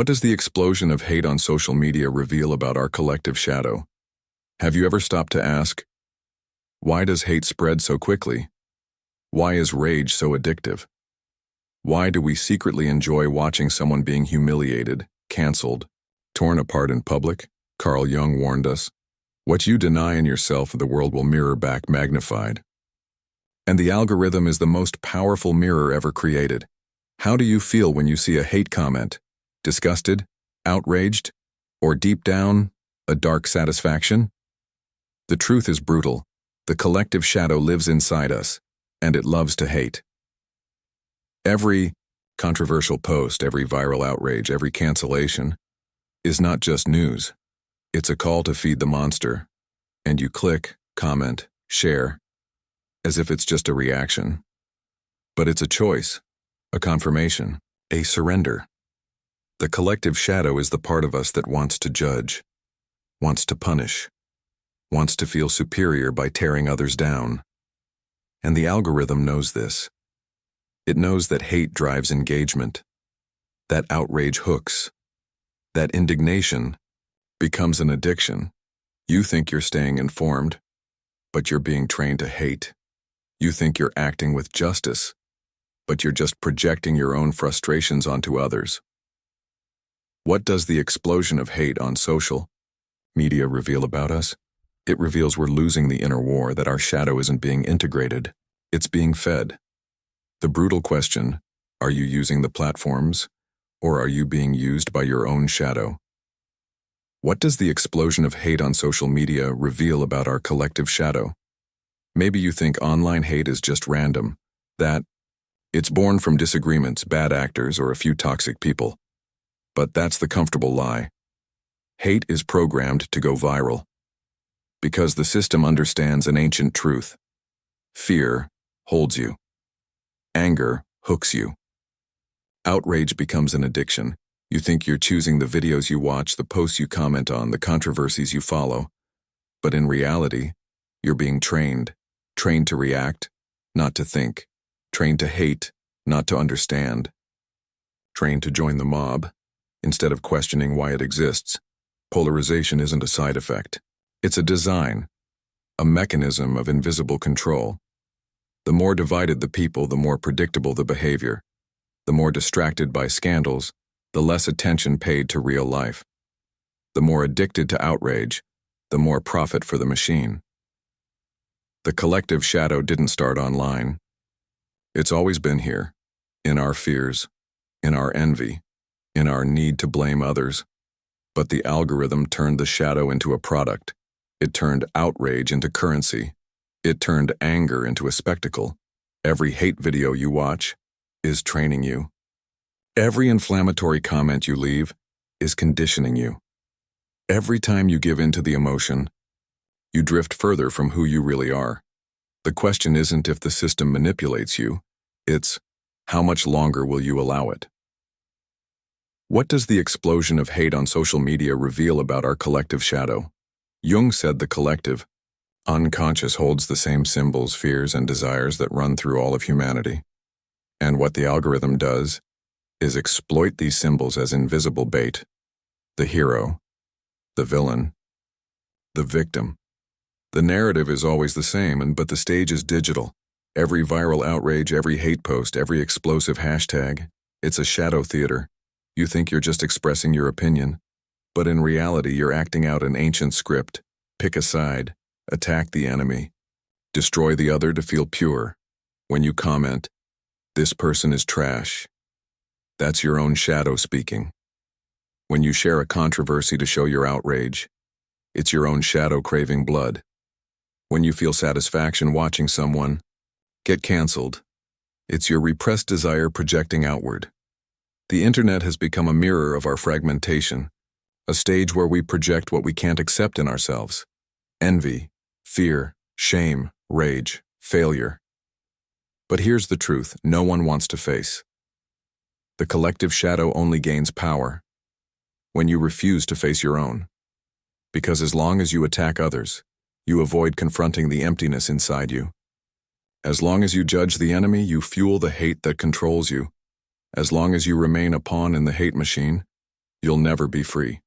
What does the explosion of hate on social media reveal about our collective shadow? Have you ever stopped to ask, why does hate spread so quickly? Why is rage so addictive? Why do we secretly enjoy watching someone being humiliated, canceled, torn apart in public? Carl Jung warned us, what you deny in yourself, the world will mirror back magnified. And the algorithm is the most powerful mirror ever created. How do you feel when you see a hate comment? Disgusted? Outraged? Or deep down, a dark satisfaction? The truth is brutal. The collective shadow lives inside us, and it loves to hate. Every controversial post, every viral outrage, every cancellation is not just news. It's a call to feed the monster, and you click, comment, share, as if it's just a reaction. But it's a choice, a confirmation, a surrender. The collective shadow is the part of us that wants to judge, wants to punish, wants to feel superior by tearing others down. And the algorithm knows this. It knows that hate drives engagement, that outrage hooks, that indignation becomes an addiction. You think you're staying informed, but you're being trained to hate. You think you're acting with justice, but you're just projecting your own frustrations onto others. What does the explosion of hate on social media reveal about us? It reveals we're losing the inner war, that our shadow isn't being integrated. It's being fed. The brutal question, are you using the platforms, or are you being used by your own shadow? What does the explosion of hate on social media reveal about our collective shadow? Maybe you think online hate is just random, that it's born from disagreements, bad actors, or a few toxic people. But that's the comfortable lie. Hate is programmed to go viral, because the system understands an ancient truth. Fear holds you. Anger hooks you. Outrage becomes an addiction. You think you're choosing the videos you watch, the posts you comment on, the controversies you follow. But in reality, you're being trained to react, not to think, trained to hate, not to understand, trained to join the mob, instead of questioning why it exists. Polarization isn't a side effect. It's a design, a mechanism of invisible control. The more divided the people, the more predictable the behavior. The more distracted by scandals, the less attention paid to real life. The more addicted to outrage, the more profit for the machine. The collective shadow didn't start online. It's always been here, in our fears, in our envy, in our need to blame others. But the algorithm turned the shadow into a product. It turned outrage into currency. It turned anger into a spectacle. Every hate video you watch is training you. Every inflammatory comment you leave is conditioning you. Every time you give in to the emotion, you drift further from who you really are. The question isn't if the system manipulates you, it's how much longer will you allow it? What does the explosion of hate on social media reveal about our collective shadow? Jung said the collective unconscious holds the same symbols, fears, and desires that run through all of humanity. And what the algorithm does is exploit these symbols as invisible bait. The hero, the villain, the victim. The narrative is always the same, but the stage is digital. Every viral outrage, every hate post, every explosive hashtag, it's a shadow theater. You think you're just expressing your opinion, but in reality you're acting out an ancient script. Pick a side, attack the enemy, destroy the other to feel pure. When you comment, "This person is trash," that's your own shadow speaking. When you share a controversy to show your outrage, it's your own shadow craving blood. When you feel satisfaction watching someone get canceled, it's your repressed desire projecting outward. The internet has become a mirror of our fragmentation, a stage where we project what we can't accept in ourselves. Envy, fear, shame, rage, failure. But here's the truth no one wants to face. The collective shadow only gains power when you refuse to face your own. Because as long as you attack others, you avoid confronting the emptiness inside you. As long as you judge the enemy, you fuel the hate that controls you. As long as you remain a pawn in the hate machine, you'll never be free.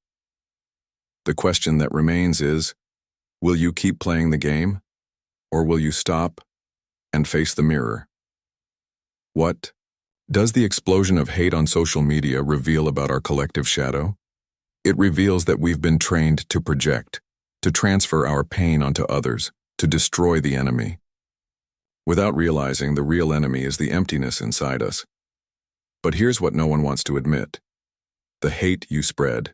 The question that remains is, will you keep playing the game, or will you stop and face the mirror? What does the explosion of hate on social media reveal about our collective shadow? It reveals that we've been trained to project, to transfer our pain onto others, to destroy the enemy. Without realizing the real enemy is the emptiness inside us. But here's what no one wants to admit. The hate you spread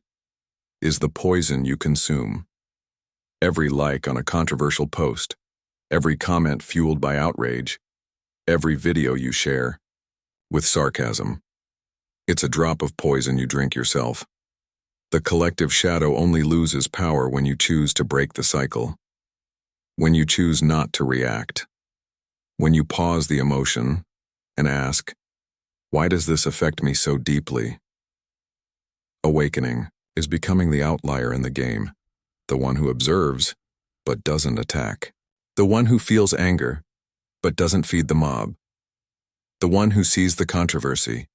is the poison you consume. Every like on a controversial post, every comment fueled by outrage, every video you share with sarcasm. It's a drop of poison you drink yourself. The collective shadow only loses power when you choose to break the cycle. When you choose not to react. When you pause the emotion and ask, why does this affect me so deeply? Awakening is becoming the outlier in the game, the one who observes but doesn't attack, the one who feels anger but doesn't feed the mob, the one who sees the controversy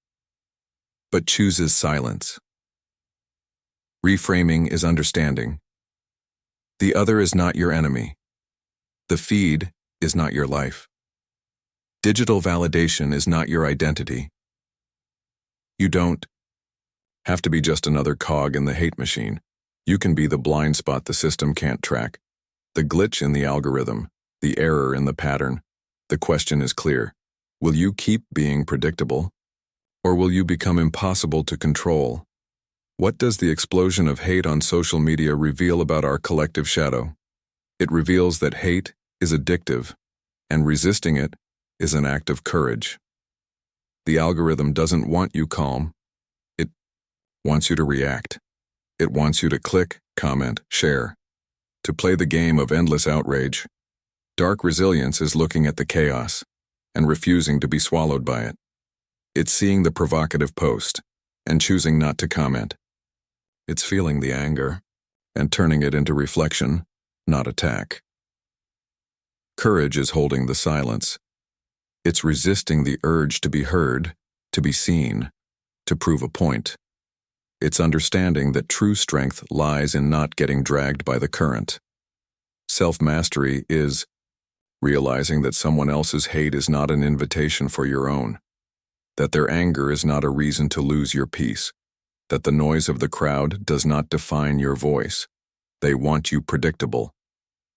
but chooses silence. Reframing is understanding. The other is not your enemy. The feed is not your life. Digital validation is not your identity. You don't have to be just another cog in the hate machine. You can be the blind spot the system can't track, the glitch in the algorithm, the error in the pattern. The question is clear. Will you keep being predictable, or will you become impossible to control? What does the explosion of hate on social media reveal about our collective shadow? It reveals that hate is addictive, and resisting it is an act of courage. The algorithm doesn't want you calm. It wants you to react. It wants you to click, comment, share, to play the game of endless outrage. Dark resilience is looking at the chaos and refusing to be swallowed by it. It's seeing the provocative post and choosing not to comment. It's feeling the anger and turning it into reflection, not attack. Courage is holding the silence. It's resisting the urge to be heard, to be seen, to prove a point. It's understanding that true strength lies in not getting dragged by the current. Self-mastery is realizing that someone else's hate is not an invitation for your own, that their anger is not a reason to lose your peace, that the noise of the crowd does not define your voice. They want you predictable,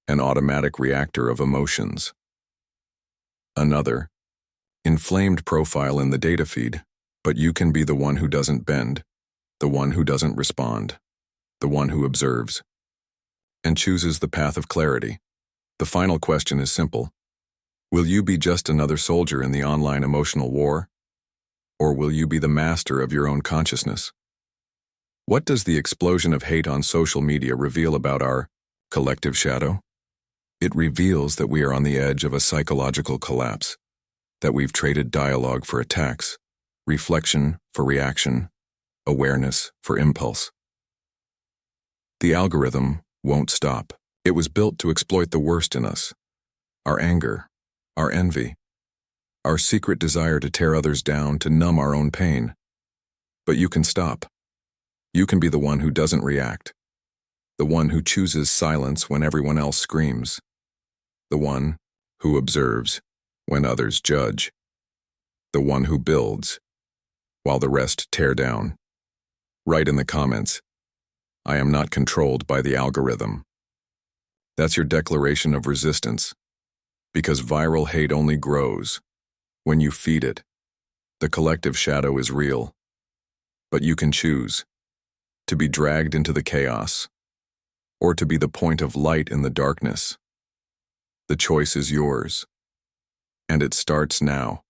an automatic reactor of emotions. Another, inflamed profile in the data feed, but you can be the one who doesn't bend, the one who doesn't respond, the one who observes, and chooses the path of clarity. The final question is simple. Will you be just another soldier in the online emotional war? Or will you be the master of your own consciousness? What does the explosion of hate on social media reveal about our collective shadow? It reveals that we are on the edge of a psychological collapse, that we've traded dialogue for attacks, reflection for reaction, awareness for impulse. The algorithm won't stop. It was built to exploit the worst in us, our anger, our envy, our secret desire to tear others down, to numb our own pain. But you can stop. You can be the one who doesn't react, the one who chooses silence when everyone else screams, the one who observes when others judge, the one who builds while the rest tear down. Write in the comments, I am not controlled by the algorithm. That's your declaration of resistance, because viral hate only grows when you feed it. The collective shadow is real, but you can choose to be dragged into the chaos, or to be the point of light in the darkness. The choice is yours, and it starts now.